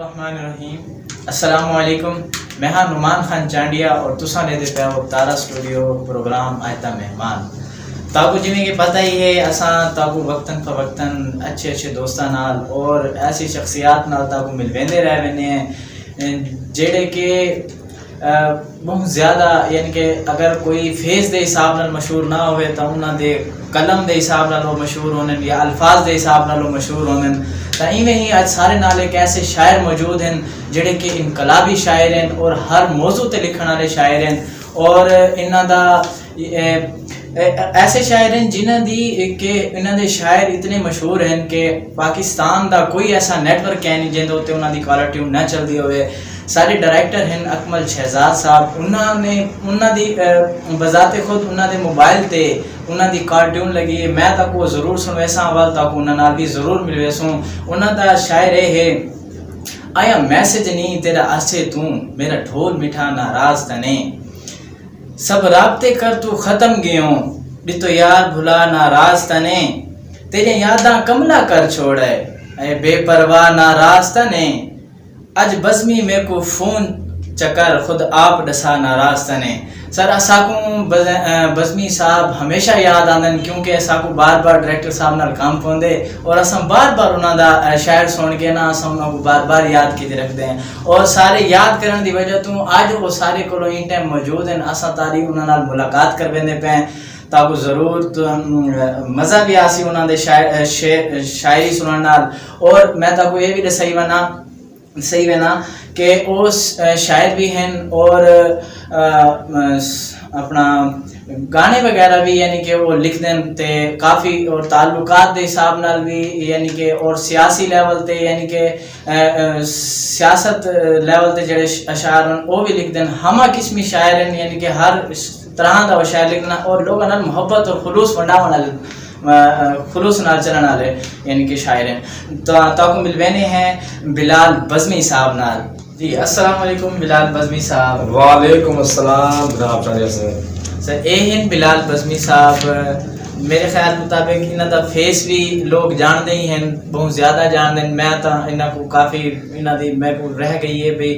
الرحمن الرحیم السلام علیکم. میں ہاں نعمان خان چانڈیا اور تساں نے دے پیا تارا اسٹوڈیو پروگرام آئتا مہمان. تاکو جی کہ پتہ ہی ہے اساں تاکو وقتاً فوقتاً اچھے دوستاں نال اور ایسی شخصیات نال تاکو مل ویندے رہ وینے ہیں جڑے کہ بہت زیادہ یعنی کہ اگر کوئی فیس دے حساب نال مشہور نہ ہوئے تو انہاں دے قلم دے حساب نال وہ مشہور ہونے یا الفاظ دے حساب نال وہ مشہور ہونے. تو ایویں ہی اج سارے نال ایک ایسے شاعر موجود ہیں جڑے کہ انقلابی شاعر ہیں اور ہر موضوع تے لکھن والے شاعر ہیں اور انہاں دا ایسے شاعر ہیں جنہاں دی کہ انہاں دے شاعر اتنے مشہور ہیں کہ پاکستان دا کوئی ایسا نیٹ ورک ہے نہیں جن دے انہاں دی کالر ٹیون نہ چلدی ہوئے. سارے ڈائریکٹر ہیں اکمل شہزاد صاحب, انہاں دی بذات خود انہاں دے موبائل تے انہاں دی کارٹون لگی ہے. میں تک وہ ضرور سنویساں اول تک انہاں نال بھی ضرور ملویسوں. انہاں دا شاعر ہے آیا میسج نہیں تیرا اسے تو میرا ڈھول میٹھا ناراض تنے, سب رابطے کر تو ختم گیوں ڈتو یار بھلا ناراض تنے, تیرے یاداں کملا کر چھوڑے اے بے پرواہ ناراض تنے, اج بزمی میں کو فون چکر خود آپ ڈسا ناراض تنے. سر اساکوں بزمی صاحب ہمیشہ یاد آندن کیونکہ اساکوں بار بار ڈائریکٹر صاحب نال کام پوندے اور اساں بار بار انہاں دا شاعر سن کے نا اساں انہاں کو بار بار یاد کیتے رکھدے ہیں اور سارے یاد کرن دی وجہ تو اج وہ سارے کولو ان ٹائم موجود ہیں. اساں تاری انہاں نال ملاقات کر ویندے پے تاکو ضرور مزہ بھی آسی انہاں دے شاعری سنن نال. اور میں تاکو یہ بھی دسائی وینا کہ وہ شاعر بھی ہیں اور اپنا گانے وغیرہ بھی یعنی کہ وہ لکھ دیں تے کافی اور تعلقات دے حساب نال بھی یعنی کہ اور سیاسی لیول تے یعنی کہ سیاست لیول تے جڑے اشعار ہیں وہ بھی لکھ دیں. ہمہ قسمی شاعر ہیں یعنی کہ ہر طرح دا وہ شاعر لکھنا اور لوگوں نال محبت اور خلوص ونڈاون والے خلوص نال چلن والے یعنی کہ شاعر ہیں. تو تاکو ملوینے ہیں بلال بزمی صاحب نال. جی السلام علیکم بلال بزمی صاحب. وعلیکم السلام جناب چانڈیا صاحب. سر اے ہیں بلال بزمی صاحب. میرے خیال مطابق انہاں دا فیس بھی لوگ جان دے ہی ہیں, بہت زیادہ جان دیں. میں تا انہاں کو کافی انہاں دی میں کو رہ گئی ہے بھی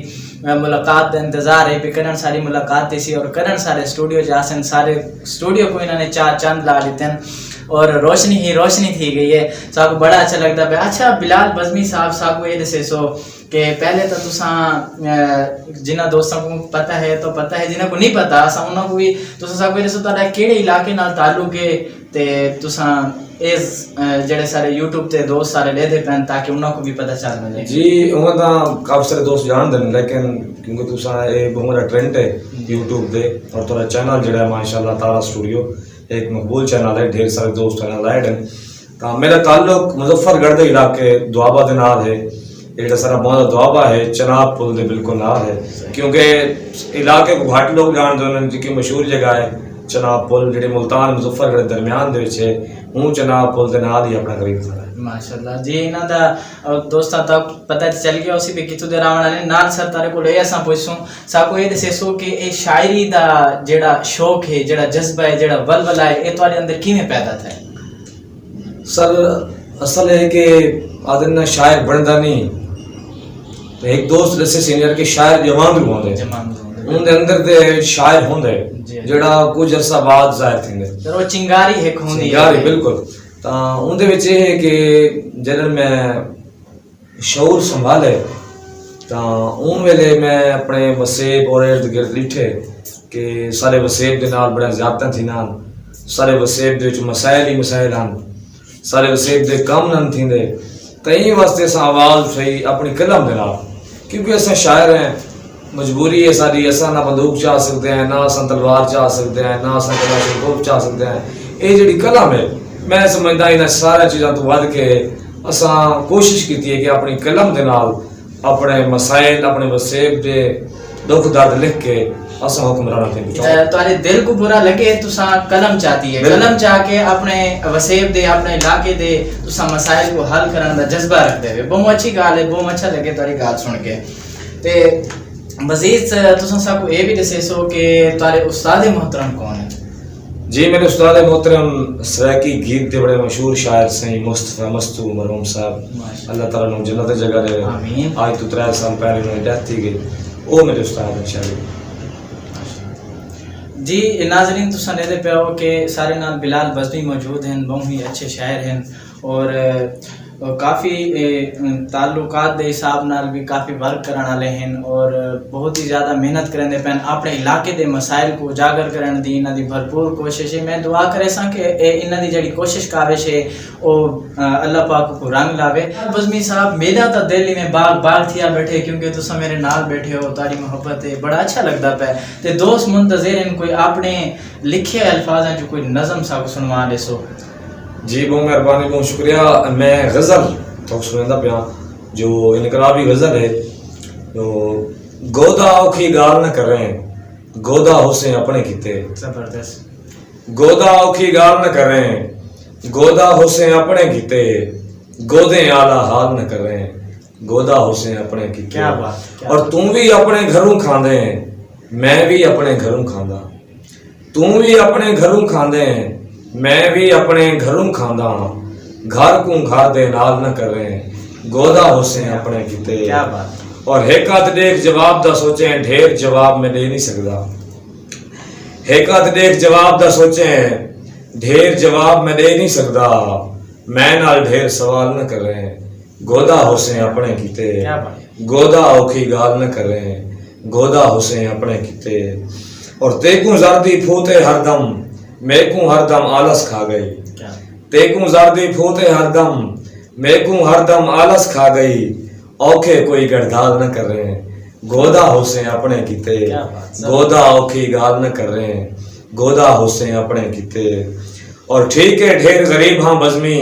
ملاقات دا انتظار ہے بھی کرن ساری ملاقات سی اور کرن سارے اسٹوڈیو جاسن سارے اسٹوڈیو کو انہوں نے چار چاند لا لیتے ہیں اور روشنی ہی روشنی تھی گئی ہے. ساکو بڑا اچھا لگتا ہے. اچھا بلال بزمی صاحب ساکو یہ دسے سو کہ پہلے تو تساں جنہ دوستوں کو پتہ ہے تو پتہ ہے, جنہ کو نہیں پتہ اساں انہاں کو بھی تساں ساکو یہ دسو تہاڈا کیڑے علاقے نال تعلق ہے تے تساں اس جڑے سارے یوٹیوب تے دوست سارے لے دے پین تاکہ انہاں کو بھی پتہ چل ملے. جی انہاں دا کافی سارے دوست جان دن لیکن کیونکہ تساں اے بہت بڑا ٹرینڈ ہے یوٹیوب دے اور تھوڑا چینل جڑا ہے ماشاءاللہ تارا اسٹوڈیو ایک مقبول چینل ہے, ڈھیر سارے دوست چینل ایڈ ہیں. تو میرا تعلق مظفر گڑھ دے علاقے دوابہ دے نال ہے. ایک سارا بہت دوابہ ہے چناب پل دے بالکل نال ہے کیونکہ علاقے کو گھاٹ لوگ جان دے جی کی مشہور جگہ ہے چناب پل جڑے ملتان مظفر گڑھ درمیان دے وچ ہے. ہوں چناب پل دے نال ہی اپنا قریب کھڑا ہے ماشاءاللہ. جی انہاں دا دوستاں تک پتہ چل گیا اسی پہ کتوں دے راون والے نال. سر تارے کول اے اساں پوچھسوں ساکو یہ دسے سو کہ اے شاعری دا جڑا شوق ہے جڑا جذبہ ہے جڑا ولولہ ہے اے تواڈے اندر کیویں پیدا تھا؟ سر اصل ہے کہ آدن شاعر بندا نہیں, ایک دوست جیسے سینئر کے شاعر جوان بھی ہوندے ان دے اندر دے شاعر ہوندے جڑا کچھ عرصہ بعد ظاہر تھیندے سر وہ چنگاری ایک ہوندی ہے. چنگاری بالکل. تا ان دے وچ یہ ہے کہ جدوں میں شعور سنبھالے تا اون ویلے میں اپنے وسیب اور ارد گرد لٹھے کہ سارے وسیب دے نال بڑا زیادتاں تھیناں, سارے وسیب دے وچ مسائل ہی مسائل ہن, سارے وسیب دے کم نہ تھیندے. کئی واسطے اساں آواز صحیح اپنی قلم دے نال کیونکہ اساں شاعر ہیں, مجبوری ہے ساری, اساں نہ بندوق چاہ سکتے ہیں نہ اساں تلوار چاہ سکتے ہیں نہ اساں کلاشنکوف چاہ سکتے ہیں. یہ جڑی قلم ہے میں سمجھدا انہاں سارے چیزاں تو ود کے اساں کوشش کیتی ہے کہ اپنی قلم دے نال اپنے مسائل اپنے وسیب دے دکھ درد لکھ کے اساں حکمراناں تے پہنچاؤ. تواڈے دل کو برا لگے تساں قلم چاہتی ہے, قلم چاہ کے اپنے وسیب دے اپنے علاقے دے تساں مسائل کو حل کرن دا جذبہ رکھدے ہوئے. بہت اچھی گل ہے, بہت اچھا لگے تاری گل سن کے. تے مزید تساں سب کو یہ بھی دسے سو کہ تارے استاد محترم کون ہیں؟ جی میرے استاد محترم سرائکی گیت کے بڑے مشہور شاعر سیں مصطفیٰ مستو مرحوم صاحب اللہ تعالیٰ نے جنت جگہ دے آمین. آج تو 3 سال پہلے انہوں نے ڈیتھ تھی گئی وہ میرے استاد ہیں شاعر. جی ناظرین تساں دے پہ ہو کہ سارے نال بلال بزمی موجود ہیں، بہت ہی اچھے شاعر ہیں اور کافی تعلقات دے حساب نال بھی کافی ورک کرن والے ہیں اور بہت ہی زیادہ محنت کرن دے پین اپنے علاقے دے مسائل کو اجاگر کرن دی انہاں دی بھرپور کوشش ہے. میں دعا کرے ساں کہ انہاں دی جڑی کوشش کاوش ہے او اللہ پاک کو رنگ لاوے. بزمی صاحب میرا تا دہلی میں باغ باغ تھیا بیٹھے کیونکہ تساں میرے نال بیٹھے ہو، تاری محبت ہے، بڑا اچھا لگدا پے تے دوست منتظر ہیں کوئی اپنے لکھے الفاظاں جو کوئی نظم سا سنوا دے سو. جی بہت مہربانی بہت شکریہ. میں غزل تو سنندا پیا جو انقلابی غزل ہے تو گودا اوکھی گال نہ کریں گودا حسین اپنے کیتے. زبردست. گودا اوکھی گال نہ کریں گودا حسین اپنے کیتے گودے اعلیٰ حال نہ کریں گودا حسین اپنے کیتے. کیا بات. اور تم بھی اپنے گھروں کھاندے میں بھی اپنے گھروں کھاندا تم بھی اپنے گھروں کھاندے میں بھی اپنے گھروں کھاندا گھر کو گھر دے نال نہ کریں گودا حسین اپنے کیتے. کیا بات. اور ہیکات دیکھ جواب دا سوچیں ڈھیر جواب میں دے نہیں سکدا ہیکات دیکھ جواب دا سوچیں ڈھیر جواب میں دے نہیں سکدا میں نال ڈھیر سوال نہ کریں گودا حسین اپنے کیتے. گودا اوکھی گال نہ کریں گودا حسین اپنے کیتے. اور تیکوں زردی پھوتے ہر دم میکوں ہر دم آلس کھا گئی تیکوں زردی پھوتے ہر دم میکوں ہر دم آلس کھا گئی اوکھے کوئی گڑدال نہ کر رہے ہیں گودا حسین اپنے کیتے. گودا اوکھی گال نہ کر رہے ہیں گودا حسین اپنے کیتے. اور ٹھیک ہے ڈھیر غریب ہاں بزمی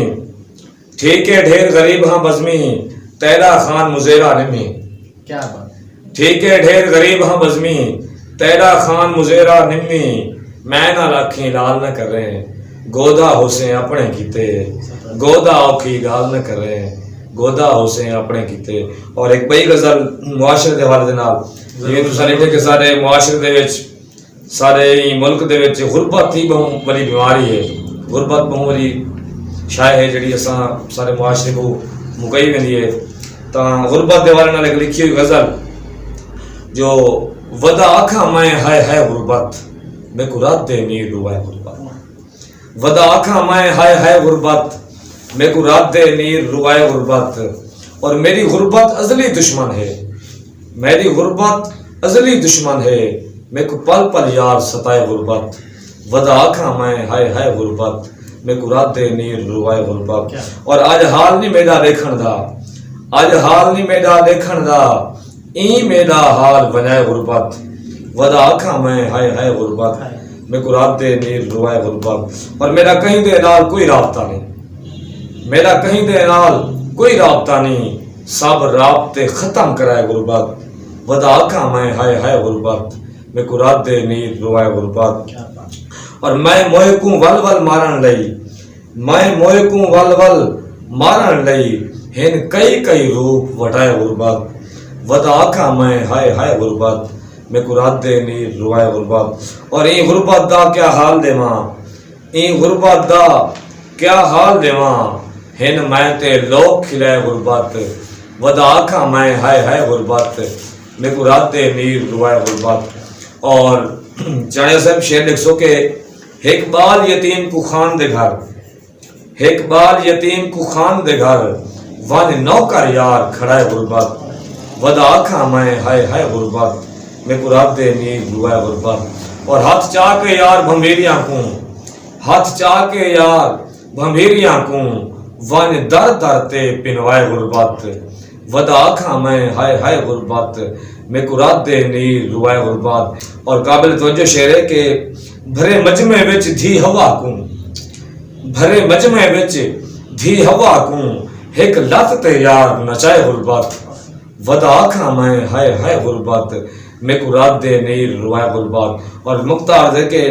ٹھیک ہے ڈھیر غریب ہاں بزمی تیرا خان مزیرا نمی. کیا بات. ٹھیک ہے ڈھیر غریب ہاں بزمی تیرا خان مزیرا نمی میں نہ لاکھیں لال نہ کر رہے ہیں گودا حسین اپنے کیتے. گودا اوکھی گال نہ کر رہے ہیں گودا حسین اپنے کیتے. اور ایک بئی غزل معاشرے دے حوالے نال یہ تساں لکھے کہ سارے معاشرے دے وچ سارے ملک دے وچ غربت ہی بہت بڑی بیماری ہے غربت بہت بڑی شے ہے جڑی اساں سارے معاشرے کو مکئی ویندی ہے. تاں غربت دے حوالے نال ایک لکھی ہوئی غزل جو ودا آکھاں میں ہے غربت میں کو رات دے نیر روائے غربت ودا آکھاں میں ہے غربت میں کو رات دے نیر روائے غربت. اور میری غربت ازلی دشمن ہے میری غربت ازلی دشمن ہے میں کو پل پل یار ستائے غربت ودا آکھاں میں ہے غربت میں کو رات دے نیر روائے غربت. اور آج حال نہیں میرا دیکھن دا آج حال نہیں میرا دیکھن دا این میرا حال بنائے غربت ودا آکھاں میں ہے غربت میں کو رات دے نیر روائے غربت. اور میرا کہیں دے نال کوئی رابطہ نہیں میرا کہیں دے نال کوئی رابطہ نہیں سب رابطے ختم کرائے غربت ودا آکھاں میں ہے غربت میں کو رات دے نیر روائے غربت. اور میں موئے کو ول ول مارن لئی میں موئے کو ول ول مارن لئی ہن کئی کئی روپ وٹائے غربت ودا آکھاں میں ہے غربت میں کو رات دے نیر روائے غربت. اور این غربت دا کیا حال دیواں این غربت دا کیا حال دیواں ہن میں تے لوگ کھلائے غربت ودا آکھاں میں ہے غربت میں کو رات دے نیر روائے غربت. اور چاڑیا صاحب شعر لکھ سو کہ ایک بال یتیم کو خان دے گھر ایک بال یتیم کو خان دے گھر ون نوکر یار کھڑائے غربت ودا آکھاں میں ہے غربت میں کو رات دے نیر روائے غربت. اور ہاتھ چاہ کے یار بھمبیریاں کو ہاتھ چاہ کے یار بھمبیریاں کو ون در در تے پنوائے غربت ودا آکھاں میں ہے غربت میں کو رات دے نیر روائے غربت. اور قابل توجہ شعر ہے کہ بھرے مجمع وچ دھی ہوا کو بھرے مجمع وچ دھی ہوا کو ایک لت تے یار نچائے غربت ودا آکھاں میں ہے غربت میں کو رات دے نیر روائے غربت. اور مختار ہے کہ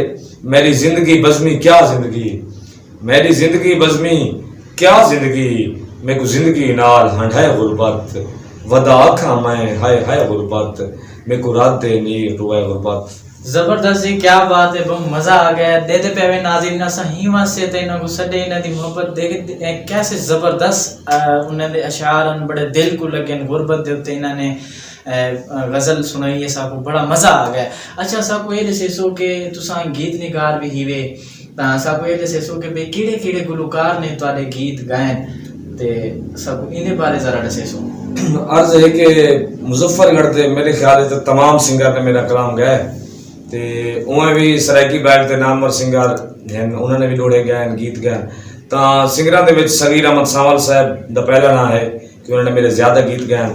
میری زندگی بزمی کیا زندگی میری زندگی بزمی کیا زندگی میں کو زندگی نال ہنڈائے غربت ودا آکھاں میں ہے غربت میں کو رات دے نیر روائے غربت. زبردست جی، کیا بات ہے، بہت مزہ آ گیا. دیتے پہ ہوئے ناظرین اساں ہی واسطے تے انہاں کو سڈے انہاں دی محبت دیکھ کیسے زبردست انہاں دے اشعار بڑے دل کو لگے، غربت دے اوتے انہاں نے غزل سنائی ہے، سب کو بڑا مزہ آ گیا. اچھا سب کو یہ دسو کہ تساں گیت نگار بھی ہیوے، تا سب کو یہ دسو کہ بھئی کیڑے کیڑے گلوکار نے تواڈے گیت گائن تے سب کو ان بارے ذرا دسو. عرض ہے کہ مظفر گڑھ تے میرے خیال ہے تمام سنگر نے میرا کلام گایا تے اوے بھی سرائکی بیگ تے نامور سنگر ہیں، انہوں نے بھی ڈوڑے گئے ہیں، گیت گئے. تا سنگراں دے وچ صغیر احمد ساول صاحب دا پہلا نام ہے کہ انہوں نے میرے زیادہ گیت گئے ہیں.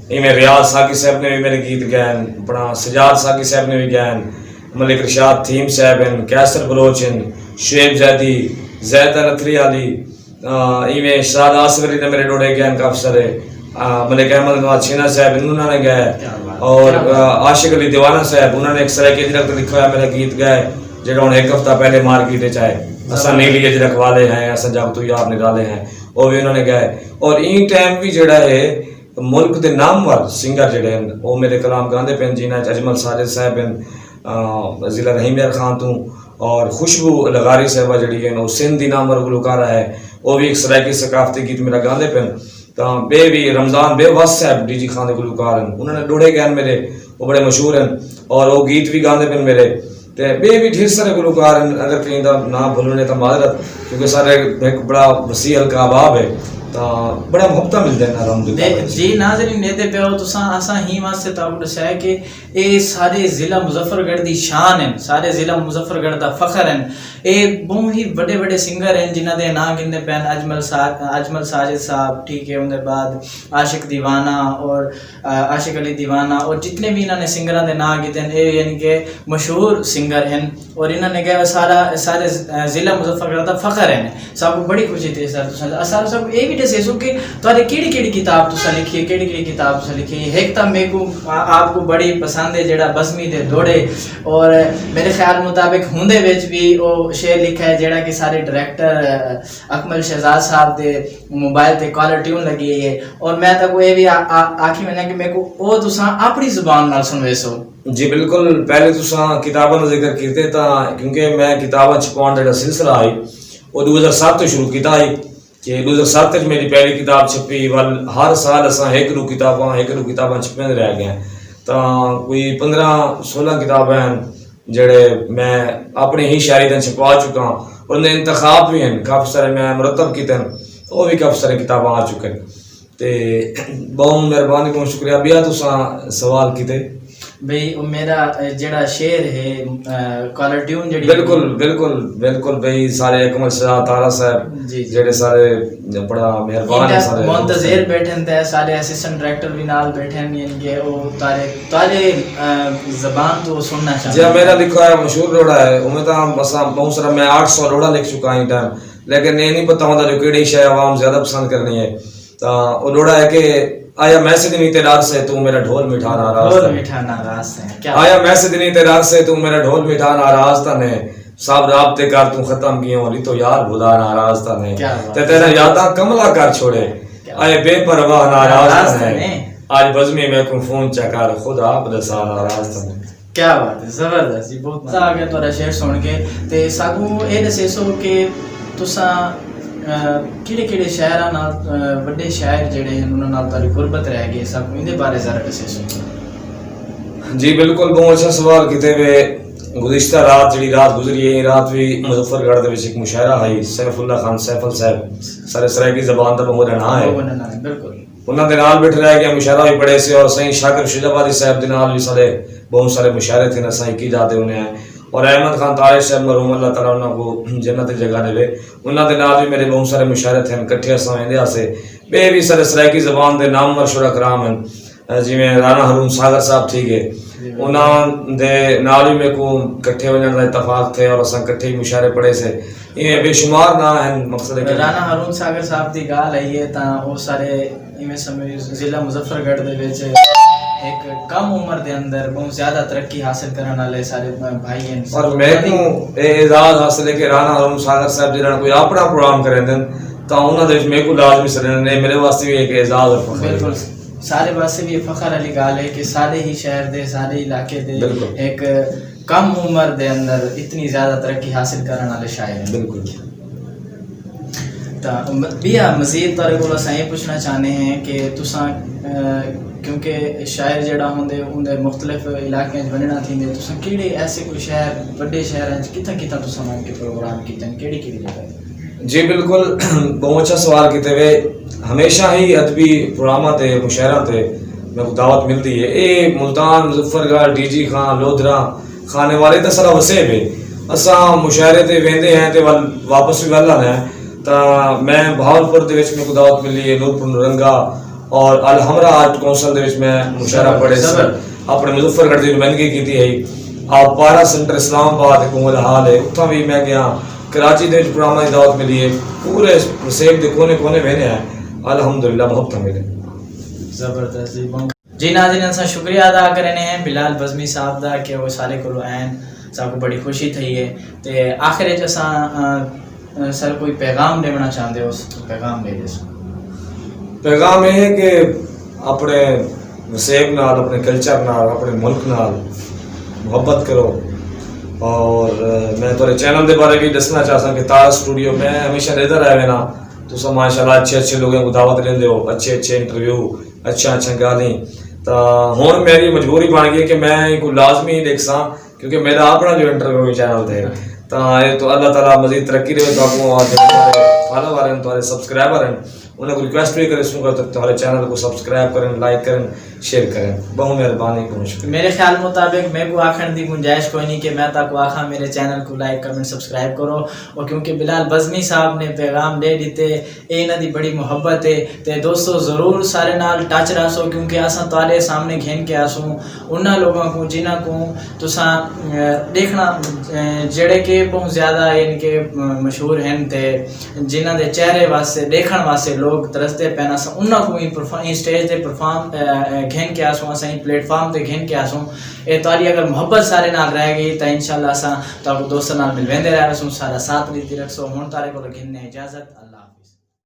ایویں ریاض ساقی صاحب نے بھی میرے گیت گئے ہیں، اپنا سجاد ساقی صاحب نے بھی گئے ہیں، ملک رشاد تھیم صاحب ہیں، کیسر بلوچ ہیں، شعیب زیدی، زید نتھری علی، ایویں شاد آصف علی نے میرے ڈوڑے گئے ہیں کافی سارے، ملک احمد نواز چھینا صاحب انہوں نے گئے، اور عاشق علی دیوانہ صاحب انہوں نے ایک سرائکی اجرک لکھا ہوا میرا گیت گئے جہاں ہوں ایک ہفتہ پہلے مارکیٹ چائے اساں نیلی اجرک والے ہیں، اساں جب تو یار نکالے ہیں، وہ بھی انہوں نے گئے. اور این ٹائم بھی جڑا ہے ملک دے نامور سنگر جڑے ہیں وہ میرے کلام گاندے پین، جنہاں اجمل ساجد صاحب ہیں ضلع رحیم یار خان تو، اور خوشبو لغاری صاحبہ جڑی ہیں وہ سندھ دی نامور گلوکارہ ہے، وہ بھی ایک سرائکی ثقافتی گیت میرا گاندے پین. تو بے بھی رمضان بے وس صاحب ڈی جی خان دے گلوکار ہیں، انہوں نے ڈوڑے گئے میرے، وہ بڑے مشہور ہیں اور وہ گیت بھی گاندے پین میرے. تے بے بھی ڈھیر سارے گلوکار ہیں، اگر کہیں دا نام بھولنے تو معذرت، کیونکہ سارے ایک بڑا وسیع حلقہ آباب ہے تا بڑا محبتہ ملتے ہیں الحمدللہ. جی ناظرین دیتے پہ ہو تساں اساں ہی واسطے تو دسیا ہے کہ اے سارے ضلع مظفر گڑھ دی شان ہیں، سارے ضلع مظفر گڑھ دا فخر ہیں. اے بہت ہی بڑے بڑے سنگر ہیں جنہاں دے نام گندے پین، اجمل ساجد صاحب، ٹھیک ہے، ان دے بعد عاشق دیوانہ اور عاشق علی دیوانہ، اور جتنے بھی انہوں نے سنگراں دے نام گیتے ہیں اے یعنی کہ مشہور سنگر ہیں، اور انہوں نے کہا سارے ضلع مظفر گڑھ دا فخر ہیں. سب کو بڑی خوشی تھی سر تساں سب یہ بھی دسے سو کہ تواڈے کیڑی کیڑی کتاب تساں لکھی ہے، کیڑی کیڑی کتاب تساں لکھی ہے. ایک تو میرے کو آپ کو بڑی پسند ہے جڑا بزمی دے دوڑے، اور میرے خیال مطابق ہوندے وچ بھی وہ شعر لکھا ہے جڑا کہ سارے ڈائریکٹر اکمل شہزاد صاحب دے موبائل تے کالر ٹیون لگی ہے، اور میں تو یہ بھی آکھی میں نے کہ میرے کو وہ تساں اپنی زبان نال سنوے سو. جی بالکل، پہلے تساں کتاباں دا ذکر کیتے تا کیونکہ میں کتاباں چھپاؤن دا سلسلہ آئی وہ 2007 تو شروع کیتا ہے کہ 2007 تک میری پہلی کتاب چھپی، ول ہر سال اساں ایک دو کتاباں چھپیں رہ گئے ہیں. تا کوئی 15-16 کتابیں ہیں جڑے میں اپنے ہی شاعری دن چھپا چکا ہوں، اور ان انتخاب بھی ہیں کافی سارے میں مرتب کیتے ہیں، وہ بھی کافی سارے کتاباں آ چکے ہیں. تے بہت مہربانی بہت شکریہ. بیا تساں سوال کیتے بھئی میرا جڑا شعر ہے کالر ٹیون جڑی، بالکل بالکل بالکل بھئی سارے اکمل شاہ تارا صاحب جڑے سارے بڑا مہربان ہیں، سارے منتظر بیٹھے ہیں، سارے اسسٹنٹ ڈائریکٹر بھی نال بیٹھے ہیں، یعنی کہ وہ تارے زبان تو سننا چاہتے ہیں. جی میرا لکھا ہے مشہور روڑا ہے، وہ میں تو بہت سارا میں 800 روڑا لکھ چکا ہوں ٹائم، لیکن یہ نہیں پتہ ہوتا جو کیڑی شے عوام زیادہ پسند کرنی ہے. تو وہ روڑا ہے کہ آیا میں سے دنی تیرار سے تو میرا ڈھول مٹھا ناراض ہے، آیا میں سے دنی تیرار سے تو میرا ڈھول مٹھا ناراض تھا نے، سب رابطے کر تو ختم کیے ہولی تو یار بھلا ناراض تھا نے، تے تیرا یاداں کملا کر چھوڑے آئے بے پرواہ ناراض تھا نے، آج بزمی میں کو فون چکر خود آپ دسا ناراض تھا نے. کیا بات ہے، زبردست جی، بہت مزہ آ گیا تھوڑا شعر سن کے. تے ساگو یہ دسے سو کہ تساں کیڑے کیڑے شاعراں نال بڑے شاعر جڑے ہیں انہاں نال تاری غربت رہ گئی، سب ان دے بارے ذرا دسے سو. جی بالکل بہت اچھا سوال کیتے ہوئے. گزشتہ رات جڑی رات گزری ہے رات بھی مظفر گڑھ دے وچ ایک مشاعرہ ہے، سیف اللہ خان سیفل صاحب سارے سرائکی زبان دا بہت رہنا ہے، بالکل انہاں دے نال بیٹھ رہ گیا مشاعرہ بھی پڑھے سے، اور سائیں شاکر شجابادی صاحب دے نال بھی سارے بہت سارے مشاعرے تھے نا سائیں کی جاتے انہیں ہیں، اور احمد خان طارق صاحب مرحوم اللہ تعالیٰ انہوں کو جنت جگہ دے، انہوں دے نال بھی میرے بہت سارے مشاعرے تھے کٹھے اساں ویندے سے. بے بھی سارے سرائکی زبان دے نامور شعراء کرام ہیں، جی میں رانا ہارون ساگر صاحب ٹھیک ہے، انہوں دے نال بھی میرے کو کٹھے ونجن دا اتفاق تھے، اور اساں کٹھے مشاعرے پڑھے سے. یہ بے شمار نہ ہیں. مقصد ہے کہ رانا ہارون ساگر صاحب دی گال آئی ہے تا وہ سارے ایویں سمجھ ضلع مظفر گڑھ دے وچ ایک کم عمر دے اندر بہت زیادہ ترقی حاصل کرنے والے سارے بھائی ہیں، اور میں کو اعزاز حاصل ہے کہ رانا ہارون ساگر صاحب جڑا کوئی اپنا پروگرام کریں دن تا انہاں دے وچ میں کو لازمی سرنے میرے واسطے بھی ایک اعزاز اور فخر. بالکل سارے واسطے بھی فخر والی گال ہے کہ سارے ہی شہر دے سارے علاقے دے ایک کم عمر دے اندر اتنی زیادہ ترقی حاصل کرنے والے شاعر ہیں. بالکل. تو بیا مزید تارے کو اساں یہ پوچھنا چاہتے ہیں کہ تساں کیونکہ شاعر جڑا ہوندے اندے مختلف علاقے بننا تھیندے تساں کیڑے ایسے کوئی شہر بڑے شہر کتنا کتنا تساں ان کے پروگرام کیتے ہیں کیڑی کیڑی جگہ؟ جی بالکل بہت اچھا سوال کیتے ہوئے. ہمیشہ ہی ادبی پروگراماں تے مشاعرہ تے میں کو دعوت ملتی ہے. اے ملتان مظفر گڑھ ڈی جی خان لودھرا کھانے والے تے سارا وسے ہے. اساں مشاعرے تے ویندے ہیں تے واپس بھی ول آنا ہے. تا میں بہاولپور دے وچ میں کو دعوت ملی ہے نورپور نورنگا اور الحمرا آرٹ کونسل دے وچ میں مشاعرہ پڑھے اپنے مظفر گڑھ دی نمائندگی کیتی ہے. آپ پارا سینٹر اسلام آباد حکومت حال ہے اتھاں بھی میں گیا. کراچی دے وچ پروگرام دی دعوت ملی ہے. پورے مسیب دے کونے کونے وینے ہیں الحمدللہ محبت ملے. زبردست جی. ناظرین اساں شکریہ ادا کرنے ہیں بلال بزمی صاحب دا کہ وہ سارے کو این سب کو بڑی خوشی تھی ہے. تے آخر وچ اساں سر کوئی پیغام دینا چاہتے ہو اس پیغام دے دس. پیغام یہ ہے کہ اپنے مسیب نال اپنے کلچر نال اپنے ملک نال محبت کرو. اور میں تھوڑے چینل دے بارے بھی دسنا چاہتا کہ تارا اسٹوڈیو میں ہمیشہ رہتا رہے نا. تو سب ماشاء اللہ اچھے اچھے لوگوں کو دعوت لیندے ہو اچھے اچھے انٹرویو اچھا گالیں. تو ہوں میری مجبوری بن گئی کہ میں کو لازمی دیکھ سا کیونکہ میرا اپنا جو انٹرویو چینل تھے. تو اللہ تعالیٰ مزید ترقی دے تو فالوور ہیں تمہارے سبسکرائبر ہیں انہیں کو ریکویسٹ بھی کرے سوں کہ تمہارے چینل کو سبسکرائب کریں لائک کریں شیئر کریں. بہت مہربانی کو شکریہ. میرے خیال مطابق میں کو آخر دی گنجائش کوئی نہیں کہ میں تک آخا میرے چینل کو لائک کمنٹ سبسکرائب کرو. اور کیونکہ بلال بزمی صاحب نے پیغام دے دیتے اے انہاں دی بڑی محبت ہے. تے دوستو ضرور سارے نال ٹچ رہسو کیونکہ اساں تالے سامنے گھن کے آسوں انہاں لوگوں کو جنہاں کو تساں دیکھنا جڑے کہ بہت زیادہ ان کے مشہور ہیں تے جنہاں دے چہرے واسطے دیکھن واسطے لوگ ترستے پہنا سا انہاں کو اسٹیج تے پرفارم گھن کے آسوں اساں پلیٹ فارم تے گھن کے آسوں. اے تاری اگر محبت سارے نال رہ گئی تو انشاءاللہ اساں تاکو دوستاں نال مل ویندے رہ رسوں سارا ساتھ لیتی رکھسو. ہن تارے کو گھننے اجازت.